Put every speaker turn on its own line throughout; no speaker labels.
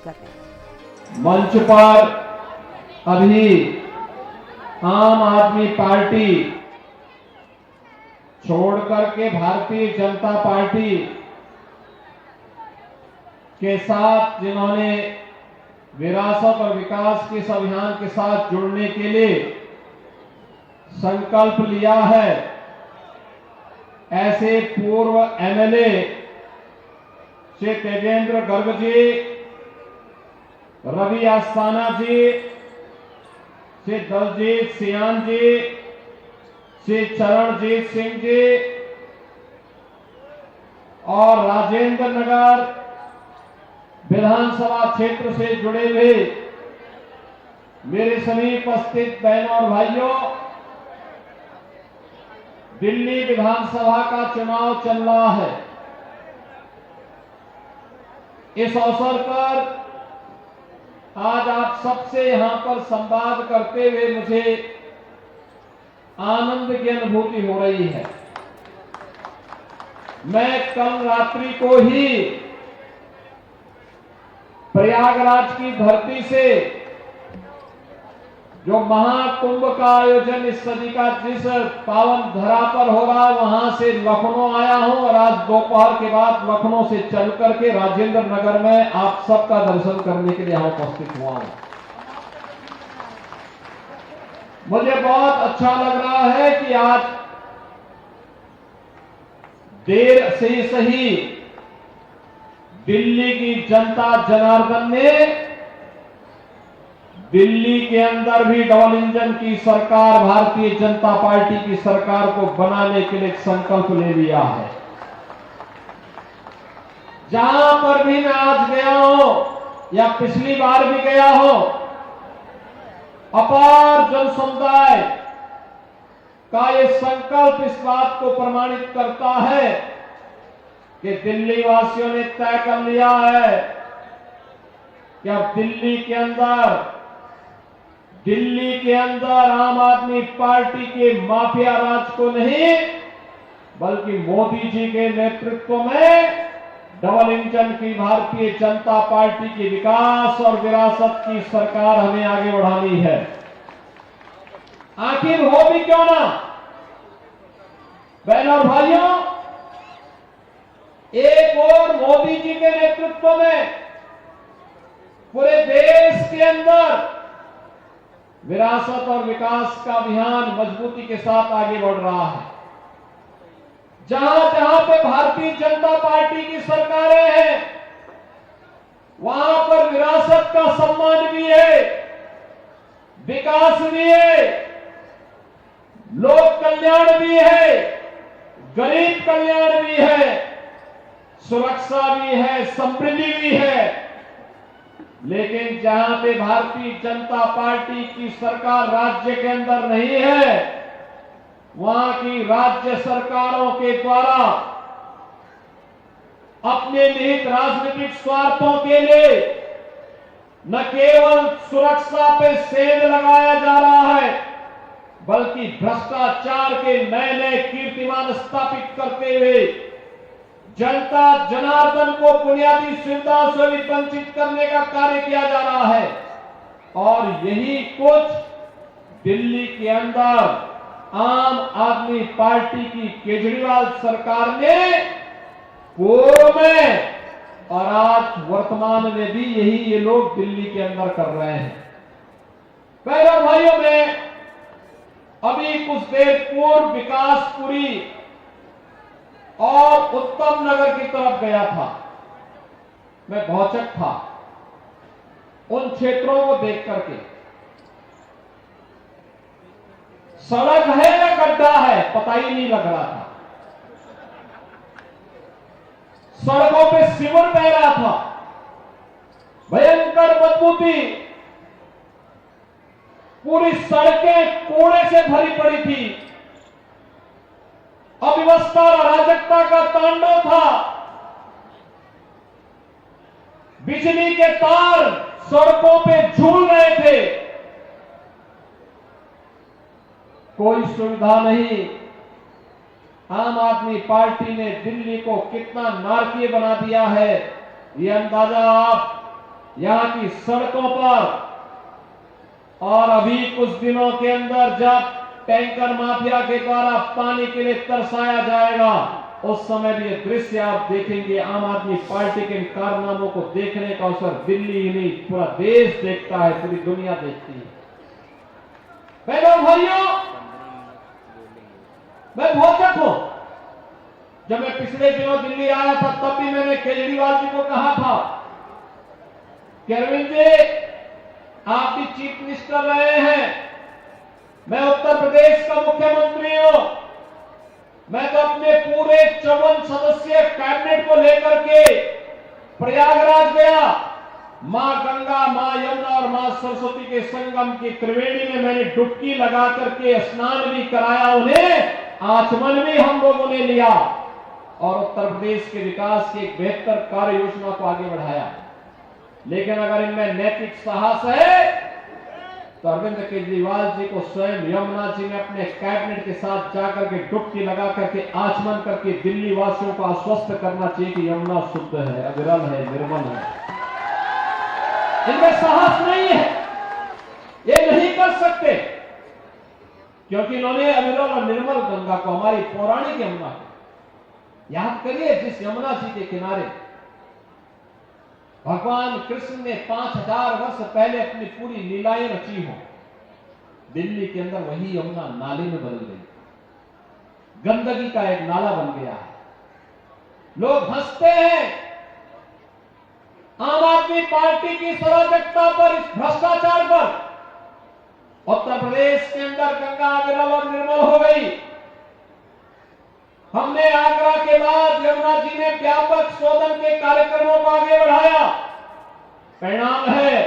कर रहे हैं।
मंच पर अभी आम आदमी पार्टी छोड़कर के भारतीय जनता पार्टी के साथ जिन्होंने विरासत और विकास के इस अभियान के साथ जुड़ने के लिए संकल्प लिया है, ऐसे पूर्व एमएलए श्री तेजेंद्र गर्ग जी, रवि आस्थाना जी, श्री दलजीत सियान जी, श्री चरणजीत सिंह जी और राजेंद्र नगर विधानसभा क्षेत्र से जुड़े हुए मेरे समीप उपस्थित बहनों और भाइयों, दिल्ली विधानसभा का चुनाव चल रहा है। इस अवसर पर आज आप सबसे यहां पर संवाद करते हुए मुझे आनंद की अनुभूति हो रही है। मैं कल रात्रि को ही प्रयागराज की धरती से जो महाकुंभ का आयोजन इस सदी का जिस पावन धरा पर हो रहा, वहां से लखनऊ आया हूं और आज दोपहर के बाद लखनऊ से चल करके राजेंद्र नगर में आप सबका दर्शन करने के लिए यहां उपस्थित हुआ हूं। मुझे बहुत अच्छा लग रहा है कि आज देर से ही सही दिल्ली की जनता जनार्दन ने दिल्ली के अंदर भी डबल इंजन की सरकार, भारतीय जनता पार्टी की सरकार को बनाने के लिए संकल्प ले लिया है। जहां पर भी मैं आज गया हूं या पिछली बार भी गया हूं, अपार जन समुदाय का ये संकल्प इस बात को प्रमाणित करता है कि दिल्ली वासियों ने तय कर लिया है कि अब दिल्ली के अंदर आम आदमी पार्टी के माफिया राज को नहीं, बल्कि मोदी जी के नेतृत्व में डबल इंजन की भारतीय जनता पार्टी की विकास और विरासत की सरकार हमें आगे बढ़ानी है। आखिर हो भी क्यों ना बहनों और भाइयों, एक और मोदी जी के नेतृत्व में पूरे देश के अंदर विरासत और विकास का अभियान मजबूती के साथ आगे बढ़ रहा है। जहां जहां पे भारतीय जनता पार्टी की सरकारें हैं, वहां पर विरासत का सम्मान भी है, विकास भी है, लोक कल्याण भी है, गरीब कल्याण भी है, सुरक्षा भी है, समृद्धि भी है। लेकिन जहां पे भारतीय जनता पार्टी की सरकार राज्य के अंदर नहीं है, वहां की राज्य सरकारों के द्वारा अपने निहित राजनीतिक स्वार्थों के लिए न केवल सुरक्षा पे सेंध लगाया जा रहा है, बल्कि भ्रष्टाचार के नए नए कीर्तिमान स्थापित करते हुए जनता जनार्दन को बुनियादी सुविधाओं से भी वंचित करने का कार्य किया जा रहा है। और यही कुछ दिल्ली के अंदर आम आदमी पार्टी की केजरीवाल सरकार ने पूर्व में और आज वर्तमान में भी यही ये लोग दिल्ली के अंदर कर रहे हैं। बहनों भाइयों, में अभी कुछ देर पूर्व विकासपुरी और उत्तम नगर की तरफ गया था। मैं भौचक था उन क्षेत्रों को देख करके। सड़क है या गड्ढा है पता ही नहीं लग रहा था। सड़कों पे सीवर बह रहा था, भयंकर बदबू थी, पूरी सड़कें कूड़े से भरी पड़ी थी, अव्यवस्था और अराजकता का तांडव था। बिजली के तार सड़कों पे झूल रहे थे, कोई सुविधा नहीं। आम आदमी पार्टी ने दिल्ली को कितना नारकीय बना दिया है, ये अंदाजा आप यहां की सड़कों पर, और अभी कुछ दिनों के अंदर जब टैंकर माफिया के द्वारा पानी के लिए तरसाया जाएगा, उस समय भी ये दृश्य आप देखेंगे। आम आदमी पार्टी के इन कारनामों को देखने का अवसर दिल्ली ही नहीं पूरा देश देखता है, पूरी दुनिया देखती है। बहनों भाइयों, मैं भोचक हूं। जब मैं पिछले दिनों दिल्ली आया था तब भी मैंने केजरीवाल जी को कहा था कि अरविंद जी, आप भी चीफ मिनिस्टर रहे हैं, मैं उत्तर प्रदेश का मुख्यमंत्री हूं। मैं तो अपने पूरे 54 सदस्यीय कैबिनेट को लेकर के प्रयागराज गया। मां गंगा, मां यमुना और मां सरस्वती के संगम की त्रिवेणी में मैंने डुबकी लगा करके स्नान भी कराया, उन्हें आचमन भी हम लोगों ने लिया और उत्तर प्रदेश के विकास की एक बेहतर कार्य योजना को आगे बढ़ाया। लेकिन अगर इनमें नैतिक साहस है तो अरविंद केजरीवाल जी को स्वयं यमुना जी ने अपने कैबिनेट के साथ जाकर के डुबकी लगा करके आचमन करके दिल्ली वासियों को आश्वस्त करना चाहिए कि यमुना शुद्ध है, अविरल है, निर्मल है। इनमें साहस नहीं है, ये नहीं कर सकते, क्योंकि इन्होंने अविरल और निर्मल गंगा को, हमारी पौराणिक यमुना को याद करिए, जिस यमुना जी के किनारे भगवान कृष्ण ने 5000 वर्ष पहले अपनी पूरी लीलाएं रची हो, दिल्ली के अंदर वही यमुना नाले में बदल गई, गंदगी का एक नाला बन गया है। लोग हंसते हैं आम आदमी पार्टी की सराजकता पर, इस भ्रष्टाचार पर। उत्तर प्रदेश के अंदर गंगा अविरल और निर्मल हो गई। हमने आगरा के बाद यमुना जी ने व्यापक शोधन के कार्यक्रमों को आगे बढ़ाया। परिणाम है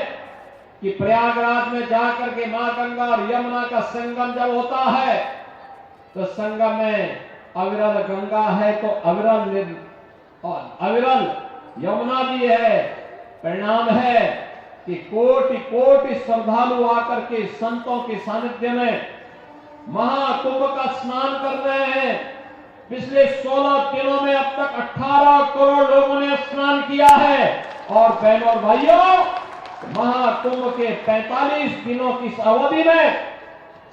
कि प्रयागराज में जाकर के मां गंगा और यमुना का संगम जब होता है तो संगम में अविरल गंगा है तो अविरल यमुना भी है। परिणाम है कि कोटि कोटि श्रद्धालु आकर के संतों के सानिध्य में महाकुंभ का स्नान कर रहे हैं। पिछले 16 दिनों में अब तक 18 करोड़ लोगों ने स्नान किया है। और बहनों और भाइयों, महाकुंभ के 45 दिनों की अवधि में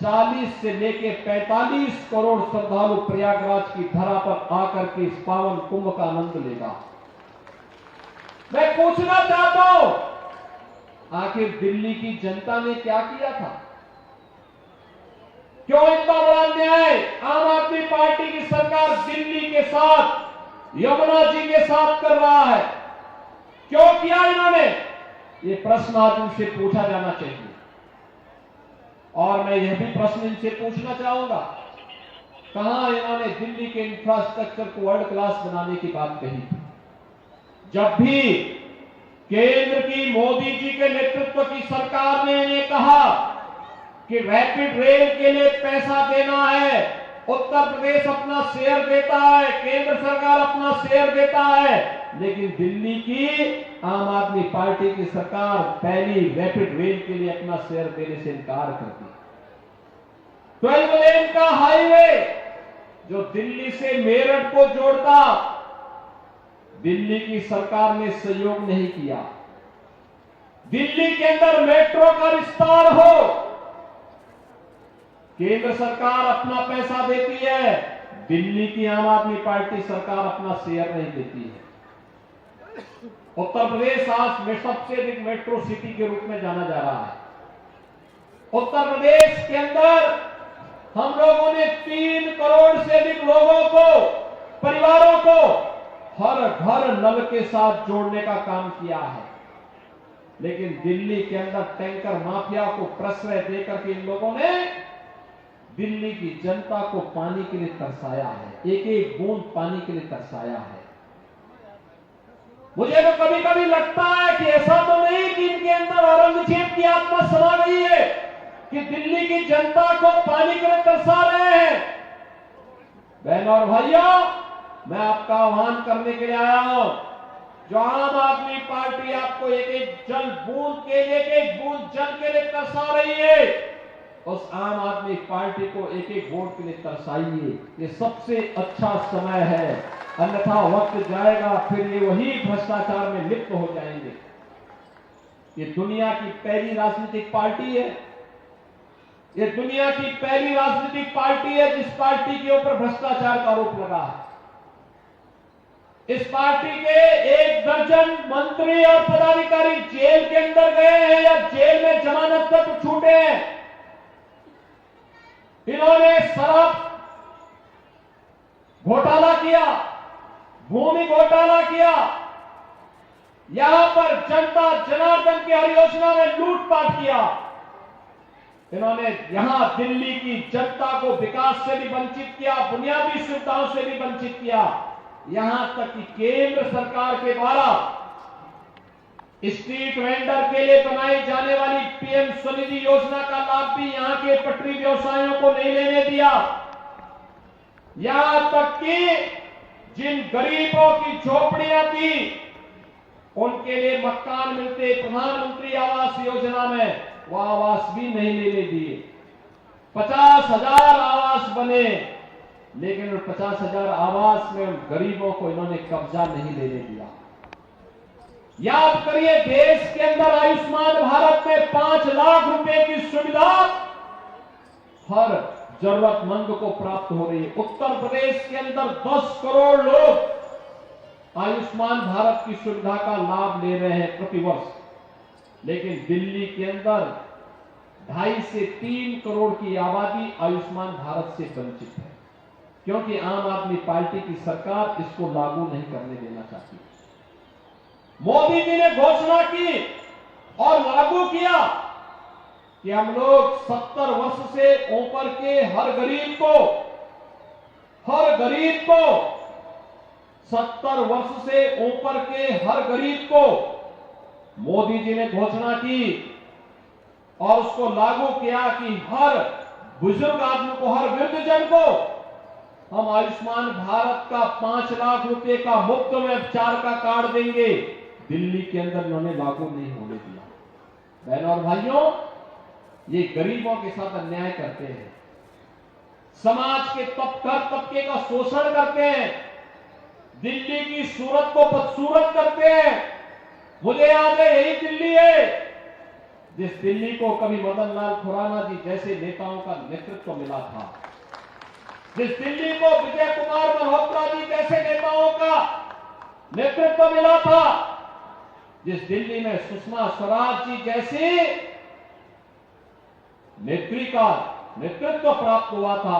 40 से लेके 45 करोड़ श्रद्धालु प्रयागराज की धरा पर आकर के इस पावन कुंभ का आनंद लेगा। मैं पूछना चाहता हूं, आखिर दिल्ली की जनता ने क्या किया था? क्यों इतना बड़ा अन्याय आम आदमी पार्टी की सरकार दिल्ली के साथ, यमुना जी के साथ कर रहा है? क्यों किया इन्होंने? ये प्रश्न आज इनसे पूछा जाना चाहिए। और मैं यह भी प्रश्न इनसे पूछना चाहूंगा, कहां इन्होंने दिल्ली के इंफ्रास्ट्रक्चर को वर्ल्ड क्लास बनाने की बात कही थी? जब भी केंद्र की मोदी जी के नेतृत्व की सरकार ने इन्हें कहा कि रैपिड रेल के लिए पैसा देना है, उत्तर प्रदेश अपना शेयर देता है, केंद्र सरकार अपना शेयर देता है, लेकिन दिल्ली की आम आदमी पार्टी की सरकार पहली रैपिड रेल के लिए अपना शेयर देने से इनकार करती। 12 लेन का हाईवे जो दिल्ली से मेरठ को जोड़ता, दिल्ली की सरकार ने सहयोग नहीं किया। दिल्ली के अंदर मेट्रो का विस्तार हो, केंद्र सरकार अपना पैसा देती है, दिल्ली की आम आदमी पार्टी सरकार अपना शेयर नहीं देती है। उत्तर प्रदेश आज में सबसे अधिक मेट्रो सिटी के रूप में जाना जा रहा है। उत्तर प्रदेश के अंदर हम लोगों ने 3 करोड़ से अधिक लोगों को, परिवारों को हर घर नल के साथ जोड़ने का काम किया है। लेकिन दिल्ली के अंदर टैंकर माफिया को प्रश्रय देकर के इन लोगों ने दिल्ली की जनता को पानी के लिए तरसाया है, एक एक बूंद पानी के लिए तरसाया है। मुझे तो कभी कभी लगता है कि ऐसा तो नहीं कि इनके अंदर औरंगजेब की आत्मा समा गई है कि दिल्ली की जनता को पानी के लिए तरसा रहे हैं। बहनों और भाइयों, मैं आपका आह्वान करने के लिए आया हूं, जो आम आदमी पार्टी आपको एक एक जल बूंद के लिए, एक एक बूंद जल के लिए तरसा रही है, उस आम आदमी पार्टी को एक एक वोट के लिए तरसाइए। ये सबसे अच्छा समय है, अन्यथा वक्त जाएगा फिर ये वही भ्रष्टाचार में लिप्त हो जाएंगे। ये दुनिया की पहली राजनीतिक पार्टी है, ये दुनिया की पहली राजनीतिक पार्टी है जिस पार्टी के ऊपर भ्रष्टाचार का आरोप लगा है। इस पार्टी के 1 दर्जन मंत्री और पदाधिकारी जेल के अंदर गए हैं या जेल में जमानत पर छूटे हैं। इन्होंने शराब घोटाला किया, भूमि घोटाला किया, यहां पर जनता जनार्दन की हर योजना में लूटपाट किया। इन्होंने यहां दिल्ली की जनता को विकास से भी वंचित किया, बुनियादी सुविधाओं से भी वंचित किया। यहां तक कि केंद्र सरकार के द्वारा स्ट्रीट वेंडर के लिए बनाई जाने वाली पीएम स्वनिधि योजना का लाभ भी यहां के पटरी व्यवसायियों को नहीं लेने दिया। यहां तक कि जिन गरीबों की झोपड़ियां थी उनके लिए मकान मिलते प्रधानमंत्री आवास योजना में, वो आवास भी नहीं लेने दिए। 50,000 आवास बने, लेकिन उन 50,000 आवास में उन गरीबों को इन्होंने कब्जा नहीं लेने दिया। याद करिए, देश के अंदर आयुष्मान भारत में 5 लाख रुपए की सुविधा हर जरूरतमंद को प्राप्त हो रही है। उत्तर प्रदेश के अंदर 10 करोड़ लोग आयुष्मान भारत की सुविधा का लाभ ले रहे हैं प्रतिवर्ष, लेकिन दिल्ली के अंदर 2.5 से 3 करोड़ की आबादी आयुष्मान भारत से वंचित है, क्योंकि आम आदमी पार्टी की सरकार इसको लागू नहीं करने देना चाहती। मोदी जी ने घोषणा की और लागू किया कि हम लोग 70 वर्ष से ऊपर के हर गरीब को 70 वर्ष से ऊपर के हर गरीब को मोदी जी ने घोषणा की और उसको लागू किया कि हर बुजुर्ग आदमी को, हर वृद्धजन को हम आयुष्मान भारत का 5 लाख रुपए का मुफ्त में उपचार का कार्ड देंगे। दिल्ली के अंदर इन्होंने लागू नहीं होने दिया। बहनों और भाइयों, ये गरीबों के साथ अन्याय करते हैं, समाज के तबके का शोषण करते हैं, दिल्ली की सूरत को बदसूरत करते हैं। मुझे याद है, यही दिल्ली है जिस दिल्ली को कभी मदन लाल खुराना जी जैसे नेताओं का नेतृत्व मिला था, जिस दिल्ली को विजय कुमार मल्होत्रा जी जैसे नेताओं का नेतृत्व मिला था, जिस दिल्ली में सुषमा स्वराज जी जैसी नेत्री का नेतृत्व प्राप्त हुआ था,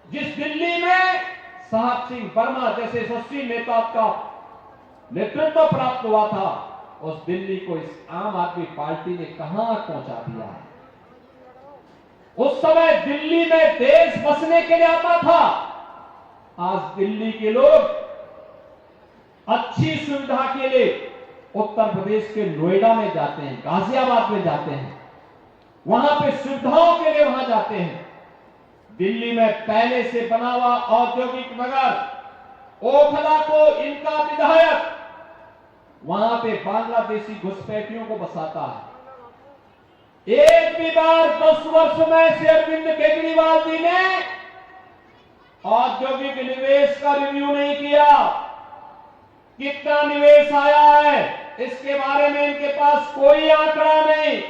जिस दिल्ली में साहब सिंह वर्मा जैसे यशस्वी नेता का नेतृत्व प्राप्त हुआ था, उस दिल्ली को इस आम आदमी पार्टी ने कहां पहुंचा दिया है। उस समय दिल्ली में देश बसने के लिए आता था, आज दिल्ली के लोग अच्छी सुविधा के लिए उत्तर प्रदेश के नोएडा में जाते हैं, गाजियाबाद में जाते हैं, वहां पे सुविधाओं के लिए वहां जाते हैं। दिल्ली में पहले से बना हुआ औद्योगिक नगर ओखला को इनका विधायक वहां पे बांग्लादेशी घुसपैठियों को बसाता है। एक भी बार 10 वर्ष में से अरविंद केजरीवाल जी ने औद्योगिक निवेश का रिव्यू नहीं किया। कितना निवेश आया है इसके बारे में इनके पास कोई आंकड़ा नहीं।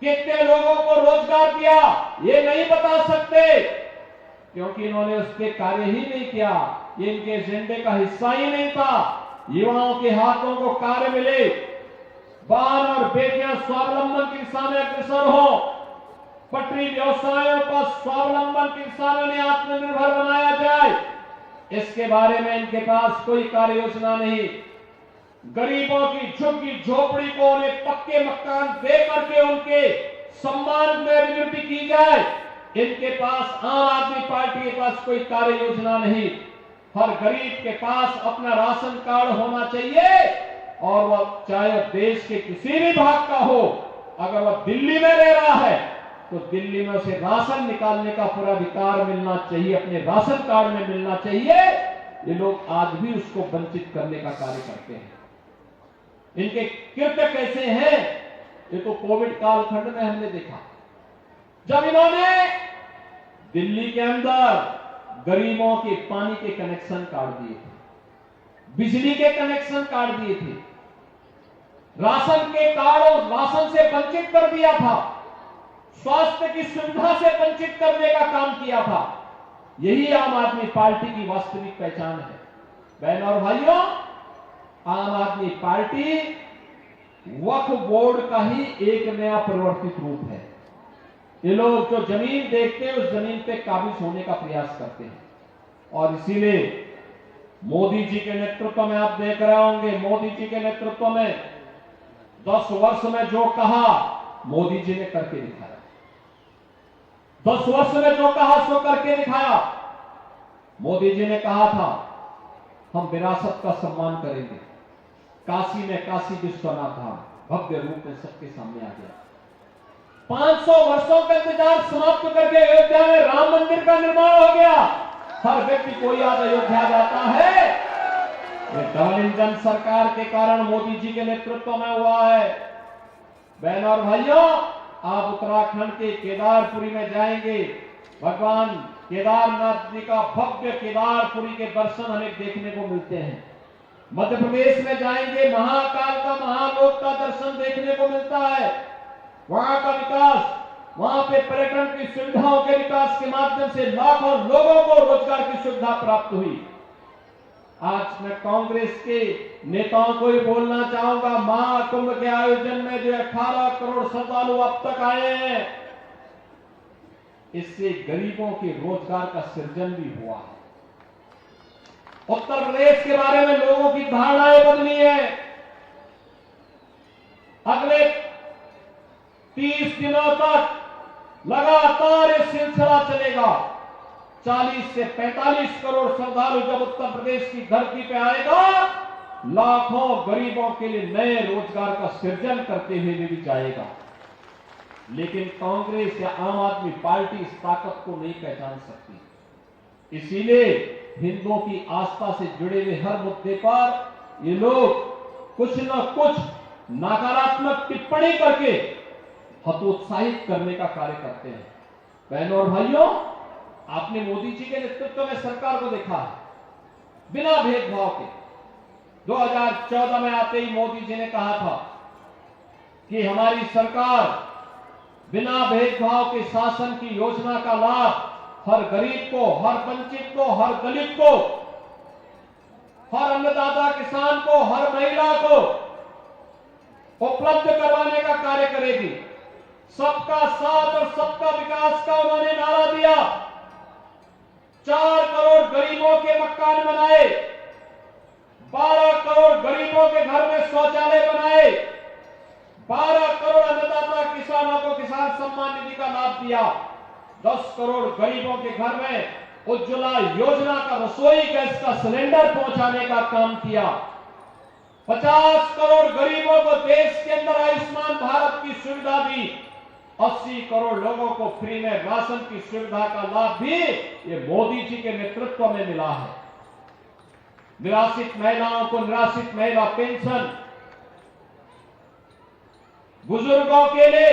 कितने लोगों को रोजगार दिया ये नहीं बता सकते, क्योंकि इन्होंने उस पर कार्य ही नहीं किया। ये इनके एजेंडे का हिस्सा ही नहीं था। युवाओं के हाथों को कार्य मिले, बहन और बेटियां स्वावलंबन की दिशा में अग्रसर हो, पटरी व्यवसायों का स्वावलंबन की दिशा में आत्मनिर्भर बनाया जाए, इसके बारे में इनके पास कोई कार्य योजना नहीं। गरीबों की झुग्गी झोपड़ी को उन्हें पक्के मकान दे करके उनके सम्मान में अभिवृद्धि की जाए, इनके पास आम आदमी पार्टी के पास कोई कार्य योजना नहीं। हर गरीब के पास अपना राशन कार्ड होना चाहिए, और वह चाहे देश के किसी भी भाग का हो, अगर वह दिल्ली में रह रहा है तो दिल्ली में उसे राशन निकालने का पूरा अधिकार मिलना चाहिए, अपने राशन कार्ड में मिलना चाहिए। ये लोग आज भी उसको वंचित करने का कार्य करते हैं। इनके कृत्य कैसे हैं ये तो कोविड कालखंड में हमने देखा, जब इन्होंने दिल्ली के अंदर गरीबों के पानी के कनेक्शन काट दिए थे, बिजली के कनेक्शन काट दिए थे, राशन के कार्डों राशन से वंचित कर दिया था, स्वास्थ्य की सुविधा से वंचित करने का काम किया था। यही आम आदमी पार्टी की वास्तविक पहचान है। बहनों और भाइयों, आम आदमी पार्टी वक्फ बोर्ड का ही एक नया परिवर्तित रूप है। ये लोग जो जमीन देखते हैं उस जमीन पे काबिज होने का प्रयास करते हैं, और इसीलिए मोदी जी के नेतृत्व में आप देख रहे होंगे, मोदी जी के नेतृत्व में 10 वर्ष में जो कहा मोदी जी ने करके दिखाया। 10 वर्ष में जो कहा सो करके दिखाया। मोदी जी ने कहा था हम विरासत का सम्मान करेंगे। काशी में काशी विश्वनाथ धाम भव्य रूप में सबके सामने आ गया। 500 वर्षों का इंतजार समाप्त करके अयोध्या में राम मंदिर का निर्माण हो गया। हर व्यक्ति को याद अयोध्या जाता है, ये डबल इंजन सरकार के कारण मोदी जी के नेतृत्व में हुआ है। बहनों और भाइयों, आप उत्तराखंड के केदारपुरी में जाएंगे, भगवान केदारनाथ जी का भव्य केदारपुरी के दर्शन हमें देखने को मिलते हैं। मध्य प्रदेश में जाएंगे, महाकाल का महालोक का दर्शन देखने को मिलता है। वहां का विकास, वहां पे पर्यटन की सुविधाओं के विकास के माध्यम से लाखों लोगों को रोजगार की सुविधा प्राप्त हुई। आज मैं कांग्रेस के नेताओं को ही बोलना चाहूंगा, महाकुंभ के आयोजन में जो 18 करोड़ श्रद्धालु अब तक आए हैं, इससे गरीबों के रोजगार का सृजन भी हुआ है। उत्तर प्रदेश के बारे में लोगों की धारणाएं बदली है। अगले 30 दिनों तक लगातार ये सिलसिला चलेगा। 40 से 45 करोड़ श्रद्धालु जब उत्तर प्रदेश की धरती पे आएगा, लाखों गरीबों के लिए नए रोजगार का सृजन करते हुए भी जाएगा। लेकिन कांग्रेस या आम आदमी पार्टी इस ताकत को नहीं पहचान सकती। इसीलिए हिंदुओं की आस्था से जुड़े हुए हर मुद्दे पर ये लोग कुछ न कुछ नकारात्मक टिप्पणी करके हतोत्साहित करने का कार्य करते हैं। बहनों और भाइयों, आपने मोदी जी के नेतृत्व में सरकार को देखा है, बिना भेदभाव के। 2014 में आते ही मोदी जी ने कहा था कि हमारी सरकार बिना भेदभाव के शासन की योजना का लाभ हर गरीब को, हर वंचित को, हर दलित को, हर अन्नदाता किसान को, हर महिला को उपलब्ध करवाने का कार्य करेगी। सबका साथ और सबका विकास का उन्होंने नारा दिया। 4 करोड़ गरीबों के मकान बनाए, 12 करोड़ गरीबों के घर में शौचालय बनाए, 12 करोड़ अन्नदाता किसानों को किसान सम्मान निधि का लाभ दिया, 10 करोड़ गरीबों के घर में उज्ज्वला योजना का रसोई गैस का सिलेंडर पहुंचाने का काम किया, 50 करोड़ गरीबों को देश के अंदर आयुष्मान भारत की सुविधा दी, 80 करोड़ लोगों को फ्री में राशन की सुविधा का लाभ भी ये मोदी जी के नेतृत्व में मिला है। निराश्रित महिलाओं को निराश्रित महिला पेंशन, बुजुर्गों के लिए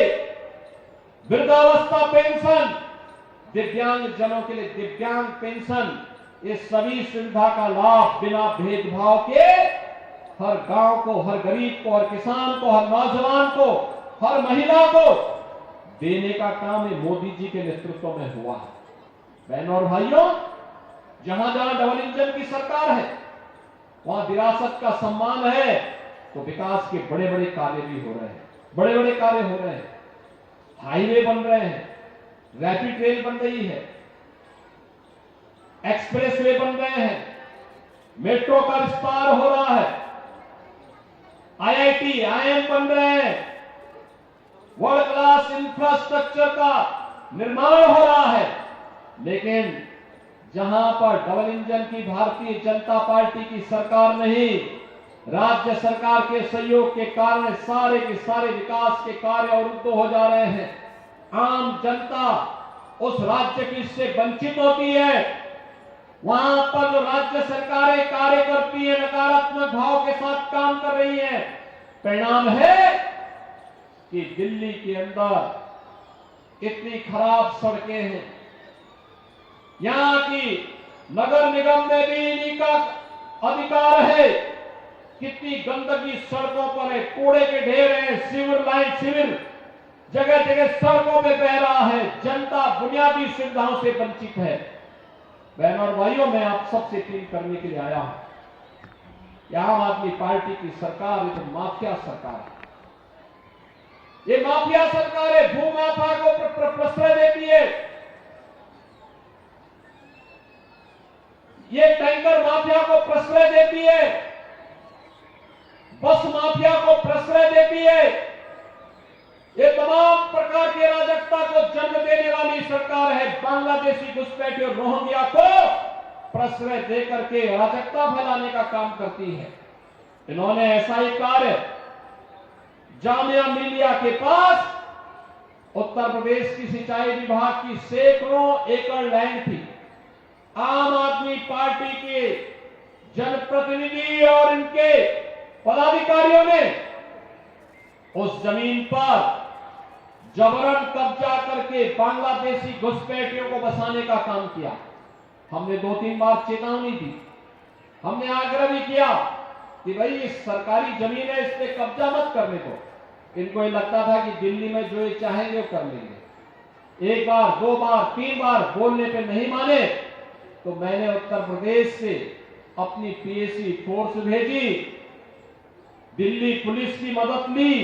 वृद्धावस्था पेंशन, दिव्यांग जनों के लिए दिव्यांग पेंशन, ये सभी सुविधा का लाभ बिना भेदभाव के हर गांव को, हर गरीब को, हर किसान को, हर नौजवान को, हर महिला को देने का काम ये मोदी जी के नेतृत्व में हुआ है। बहनों और भाइयों, जहां जहां डबल इंजन की सरकार है वहां विरासत का सम्मान है, तो विकास के बड़े बड़े कार्य भी हो रहे हैं, बड़े बड़े कार्य हो रहे हैं। हाईवे बन रहे हैं, रैपिड रेल बन रही है, एक्सप्रेस वे बन रहे हैं, मेट्रो का विस्तार हो रहा है, IIT, IIM बन रहे हैं, वर्ल्ड क्लास इंफ्रास्ट्रक्चर का निर्माण हो रहा है। लेकिन जहां पर डबल इंजन की भारतीय जनता पार्टी की सरकार नहीं, राज्य सरकार के सहयोग के कारण सारे के सारे विकास के कार्य अवरुद्ध हो जा रहे हैं। आम जनता उस राज्य की इससे वंचित होती है। वहां पर जो राज्य सरकारें कार्य करती है, नकारात्मक भाव के साथ काम कर रही है। परिणाम है कि दिल्ली के अंदर इतनी खराब सड़कें हैं, यहां की नगर निगम में भी इन्हीं का अधिकार है। कितनी गंदगी सड़कों पर है, कूड़े के ढेर हैं, सीवर जगह जगह सड़कों पे बह रहा है। जनता बुनियादी सुविधाओं से वंचित है। बहनों और भाइयों, मैं आप सबसे अपील करने के लिए आया हूं। यह आम आदमी पार्टी की सरकार ये तो माफिया सरकार है। ये माफिया सरकार है, भू माफिया को प्रश्रय देती है। ये टैंकर माफिया को प्रश्रय देती है, बस माफिया को प्रश्रय देती है। ये तमाम प्रकार की अराजकता को जन्म देने वाली सरकार है। बांग्लादेशी घुसपैठिए और रोहिंग्या को प्रश्रय देकर के अराजकता फैलाने का काम करती है। इन्होंने ऐसा ही कार्य जामिया मिलिया के पास उत्तर प्रदेश की सिंचाई विभाग की सैकड़ों एकड़ लैंड थी। आम आदमी पार्टी के जनप्रतिनिधि और इनके पदाधिकारियों ने उस जमीन पर जबरन कब्जा करके बांग्लादेशी घुसपैठियों को बसाने का काम किया। हमने 2-3 बार चेतावनी दी, हमने आग्रह भी किया कि भाई ये सरकारी जमीन है, इस पे कब्जा मत करने दो। इनको ये लगता था कि दिल्ली में जो ये चाहेंगे वो कर लेंगे। 1 बार 2 बार 3 बार बोलने पे नहीं माने तो मैंने उत्तर प्रदेश से अपनी पीएसी फोर्स भेजी, दिल्ली पुलिस की मदद ली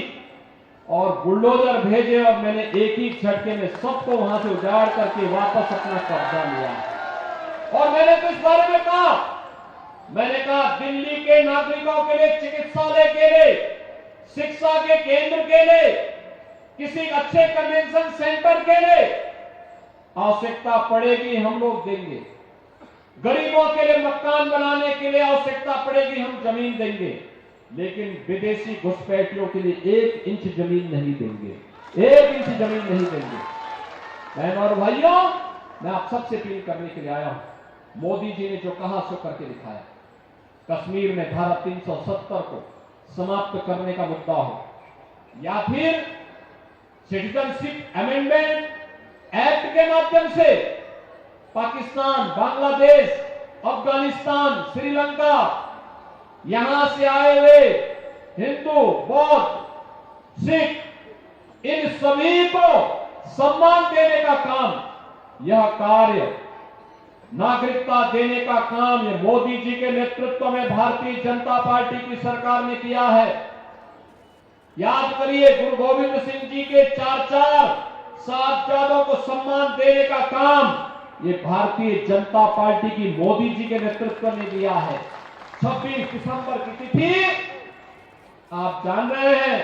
और बुलडोजर भेजे और मैंने एक ही झटके में सबको वहां से उजाड़ करके वापस अपना कब्जा लिया। और मैंने तो इस बारे में कहा, मैंने कहा दिल्ली के नागरिकों के लिए चिकित्सालय के लिए, शिक्षा के केंद्र के लिए, किसी अच्छे कन्वेंशन सेंटर के लिए आवश्यकता पड़ेगी हम लोग देंगे। गरीबों के लिए मकान बनाने के लिए आवश्यकता पड़ेगी हम जमीन देंगे, लेकिन विदेशी घुसपैठियों के लिए 1 इंच जमीन नहीं देंगे, 1 इंच जमीन नहीं देंगे। बहनों और भाइयों, मैं आप सबसे अपील करने के लिए आया हूं। मोदी जी ने जो कहा सो करके दिखाया। कश्मीर में धारा 370 को समाप्त करने का मुद्दा हो या फिर सिटीजनशिप अमेंडमेंट एक्ट के माध्यम से पाकिस्तान, बांग्लादेश, अफगानिस्तान, श्रीलंका, यहां से आए हुए हिंदू, बौद्ध, सिख, इन सभी को सम्मान देने का काम, यह कार्य नागरिकता देने का काम ये मोदी जी के नेतृत्व में भारतीय जनता पार्टी की सरकार ने किया है। याद करिए, गुरु गोविंद सिंह जी के 4 साहिबजादों को सम्मान देने का काम ये भारतीय जनता पार्टी की मोदी जी के नेतृत्व ने दिया है। 26 दिसंबर की तिथि आप जान रहे हैं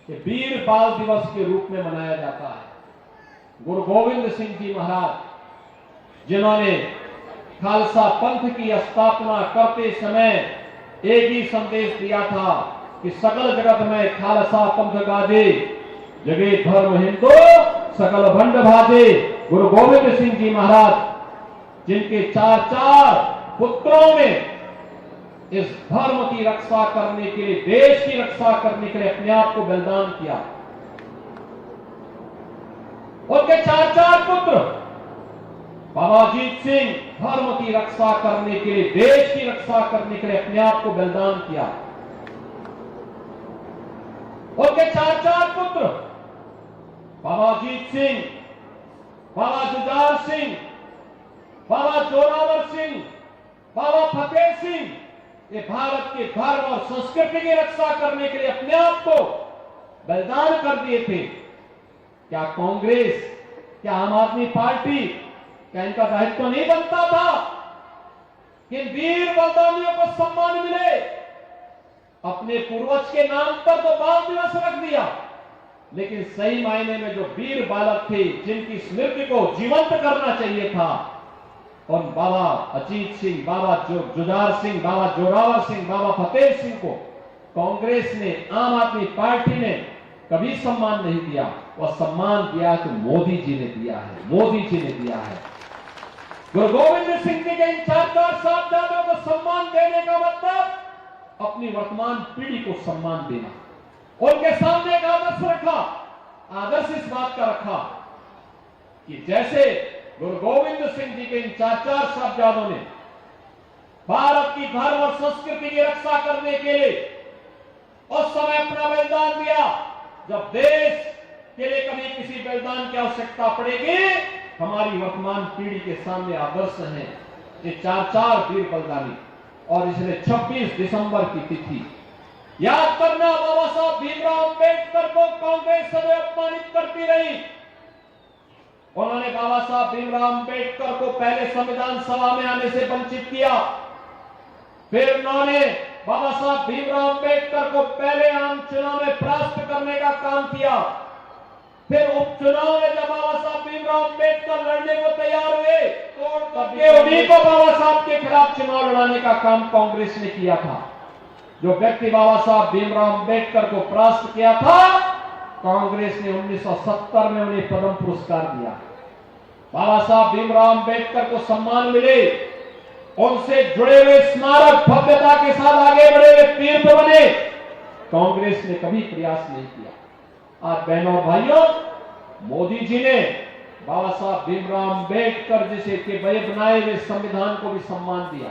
कि वीर बाल दिवस के रूप में मनाया जाता है। गुरु गोविंद सिंह जी महाराज, जिन्होंने खालसा पंथ की स्थापना करते समय एक ही संदेश दिया था कि सकल जगत में खालसा पंथ गाजे, जगे धर्म हिंदू सकल भंड भाजे। गुरु गोविंद सिंह जी महाराज, जिनके 4 पुत्रों में इस धर्म की रक्षा करने के लिए, देश की रक्षा करने के लिए अपने आप को बलिदान किया। उनके 4 पुत्र, बाबा अजीत सिंह धर्म की रक्षा करने के लिए, देश की रक्षा करने के लिए अपने आप को बलिदान किया। उनके 4 पुत्र, बाबा अजीत सिंह, बाबा जुझार सिंह, बाबा जोरावर सिंह, बाबा फतेह सिंह, ये भारत के धर्म और संस्कृति की रक्षा करने के लिए अपने आप को बलिदान कर दिए थे। क्या कांग्रेस, क्या आम आदमी पार्टी, क्या इनका दायित्व नहीं बनता था कि वीर बलिदानियों को सम्मान मिले? अपने पूर्वज के नाम पर तो बाल दिवस रख दिया, लेकिन सही मायने में जो वीर बालक थे, जिनकी स्मृति को जीवंत करना चाहिए था, और बाबा अजीत सिंह, बाबा जुझार सिंह, बाबा जोरावर सिंह, बाबा फतेह सिंह को कांग्रेस ने, आम आदमी पार्टी ने कभी सम्मान नहीं दिया। वह सम्मान दिया तो मोदी जी ने दिया है, मोदी जी ने दिया है। गुरु गोविंद सिंह जी के इन 4 साहिबजादों को सम्मान देने का मतलब अपनी वर्तमान पीढ़ी को सम्मान देना। उनके सामने एक आदर्श रखा, आदर्श इस बात का रखा कि जैसे गुरु गोविंद सिंह जी के इन 4 साहिबजादों ने भारत की धर्म और संस्कृति की रक्षा करने के लिए उस समय अपना बलिदान दिया। जब देश के लिए कभी किसी बलिदान की आवश्यकता पड़ेगी, हमारी वर्तमान पीढ़ी के सामने आदर्श हैं ये चार वीर बलिदानी। और इसलिए 26 दिसंबर की तिथि याद करना, बाबा साहब भीमराव अंबेडकर को कांग्रेस सदैव अपमानित करती रही। उन्होंने बाबा साहब भीमराव अंबेडकर को पहले संविधान सभा में आने से वंचित किया, फिर उन्होंने बाबा साहब भीमराव अंबेडकर को पहले आम चुनाव में परास्त करने का काम किया, फिर उपचुनाव में जब बाबा साहब भीमराव अंबेडकर लड़ने को तैयार हुए तो उन्हीं को बाबा साहब के खिलाफ चुनाव लड़ाने का काम कांग्रेस ने किया था। जो व्यक्ति बाबा साहब भीमराव अंबेडकर को परास्त किया था, कांग्रेस ने 1970 में उन्हें पद्म पुरस्कार दिया। बाबा साहब भीमराव अंबेडकर को सम्मान मिले, उनसे जुड़े हुए स्मारक भव्यता के साथ आगे बढ़े हुए तीर्थ बने, कांग्रेस ने कभी प्रयास नहीं किया। आज बहनों और भाइयों, मोदी जी ने बाबा साहब भीमराव अंबेडकर जैसे के बनाए हुए संविधान को भी सम्मान दिया।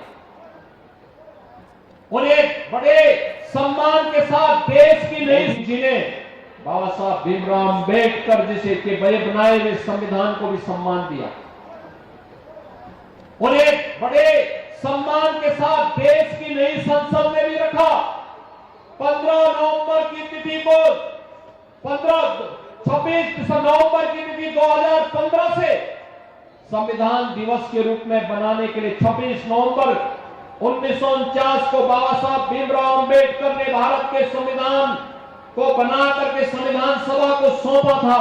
उन्हें बड़े सम्मान के साथ देश की नई जी ने बाबा साहब भीमराव अंबेडकर जैसे के बनाए हुए संविधान को भी सम्मान दिया। उन्हें बड़े सम्मान के साथ देश की नई संसद में भी रखा। 15 नवंबर की तिथि को 26 नवंबर की तिथि 2015 से संविधान दिवस के रूप में बनाने के लिए 26 नवंबर 1949 को बाबा साहब भीमराव अंबेडकर ने भारत के संविधान को बना करके संविधान सभा को सौंपा था।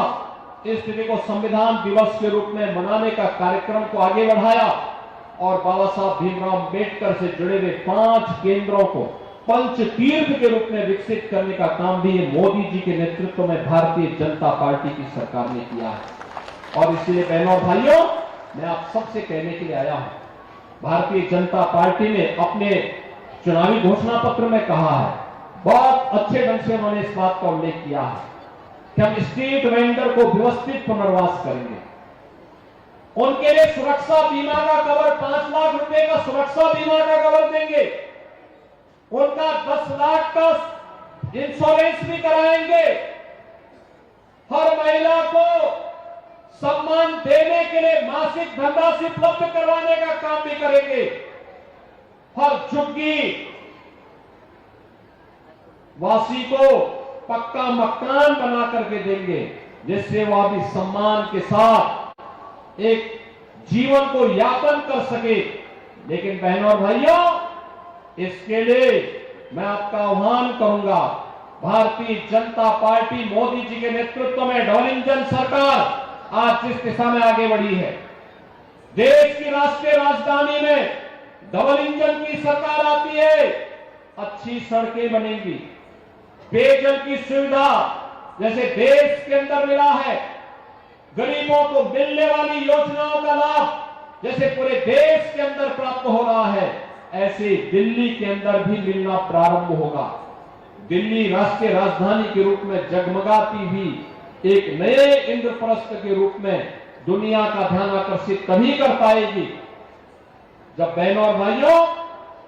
इस तिथि को संविधान दिवस के रूप में मनाने का कार्यक्रम को आगे बढ़ाया और बाबा साहब भीमराव अंबेडकर से जुड़े हुए 5 केंद्रों को पंच तीर्थ के रूप में विकसित करने का काम भी मोदी जी के नेतृत्व में भारतीय जनता पार्टी की सरकार ने किया है। और इसलिए बहनों और भाइयों, मैं आप सबसे कहने के लिए आया हूं, भारतीय जनता पार्टी ने अपने चुनावी घोषणा पत्र में कहा है, बहुत अच्छे ढंग से उन्होंने इस बात का उल्लेख किया है कि हम स्ट्रीट वेंडर को व्यवस्थित पुनर्वास करेंगे। उनके लिए सुरक्षा बीमा का कवर 5 लाख रुपए का सुरक्षा बीमा का कवर देंगे। उनका 10 लाख का इंश्योरेंस भी कराएंगे। हर महिला को सम्मान देने के लिए मासिक धनराशि उपलब्ध करवाने का काम भी करेंगे। हर झुग्गी वासी को पक्का मकान बना करके देंगे, जिससे वह भी सम्मान के साथ एक जीवन को यापन कर सके। लेकिन बहनों और भाइयों, इसके लिए मैं आपका आह्वान करूंगा, भारतीय जनता पार्टी मोदी जी के नेतृत्व में डबल इंजन सरकार आज जिस दिशा में आगे बढ़ी है, देश की राष्ट्रीय राजधानी में डबल इंजन की सरकार आती है, अच्छी सड़कें बनेंगी, पेयजल की सुविधा जैसे देश के अंदर मिला है, गरीबों को मिलने वाली योजनाओं का लाभ जैसे पूरे देश के अंदर प्राप्त हो रहा है, ऐसे दिल्ली के अंदर भी मिलना प्रारंभ होगा। दिल्ली राष्ट्रीय राजधानी के रूप में जगमगाती हुई एक नए इंद्रप्रस्थ के रूप में दुनिया का ध्यान आकर्षित तभी कर पाएगी जब बहनों और भाइयों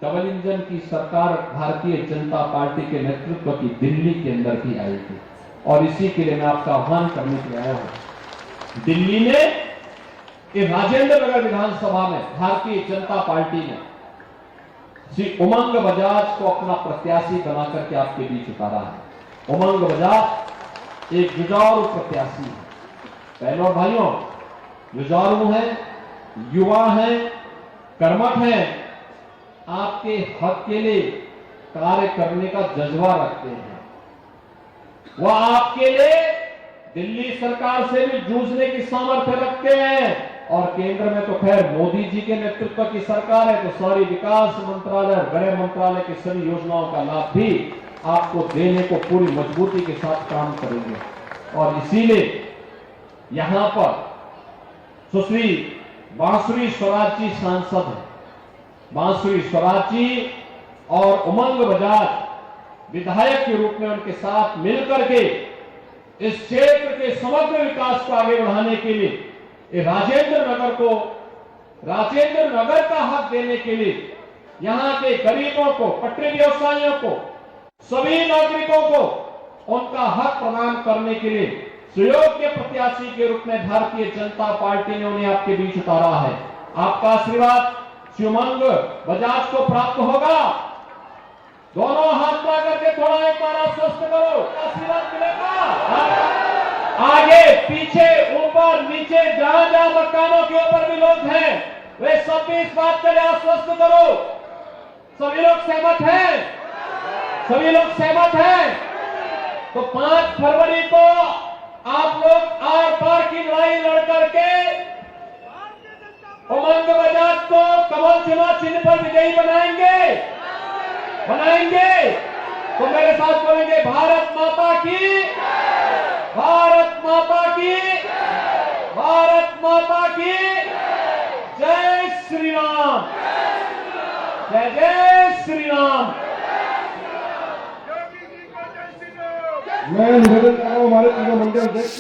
डबल इंजन की सरकार भारतीय जनता पार्टी के नेतृत्व की दिल्ली के अंदर भी आएगी। और इसी के लिए मैं आपका आह्वान करने के लिए आया हूं। दिल्ली में राजेंद्र नगर विधानसभा में भारतीय जनता पार्टी ने श्री उमंग बजाज को अपना प्रत्याशी बना करके आपके बीच उतारा है। उमंग बजाज एक जुझारू प्रत्याशी है। बहनों और भाइयों, जुझारू है, युवा है, कर्मठ है, आपके हक के लिए कार्य करने का जज्बा रखते हैं। वह आपके लिए दिल्ली सरकार से भी जूझने की सामर्थ्य रखते हैं। और केंद्र में तो खैर मोदी जी के नेतृत्व की सरकार है, तो सारी विकास मंत्रालय, गृह मंत्रालय की सभी योजनाओं का लाभ भी आपको देने को पूरी मजबूती के साथ काम करेंगे। और इसीलिए यहां पर सुश्री बांसुरी स्वराज जी सांसद है। बांसुरी स्वराज जी और उमंग बजाज विधायक के रूप में उनके साथ मिलकर के इस क्षेत्र के समग्र विकास को आगे बढ़ाने के लिए राजेंद्र नगर का हक देने के लिए यहाँ के गरीबों को, पटरी व्यवसायियों को, सभी नागरिकों को उनका हक प्रदान करने के लिए सुयोग्य प्रत्याशी के रूप में भारतीय जनता पार्टी ने उन्हें आपके बीच उतारा है। आपका आशीर्वाद शिवमंग बजाज को प्राप्त होगा। दोनों हाथ मिला करके थोड़ा एक बार आश्वस्त करो, आशीर्वाद मिलेगा। आगे पीछे ऊपर नीचे जहां जहां मकानों के ऊपर भी लोग हैं, वे सब भी इस बात के लिए आश्वस्त करो। सभी लोग सहमत हैं? सभी लोग सहमत हैं? तो 5 फरवरी को आप लोग आर पार की लड़ाई लड़ करके उमंग बजाज को कमल चुनाव चिन्ह पर विजयी बनाएंगे। तो मेरे साथ बोलेंगे, भारत माता की, भारत माता की, भारत माता की जय श्री राम, जय जय श्री राम।
मैं निवेदन कर रहा हूँ हमारे तीनों मंडल अध्यक्ष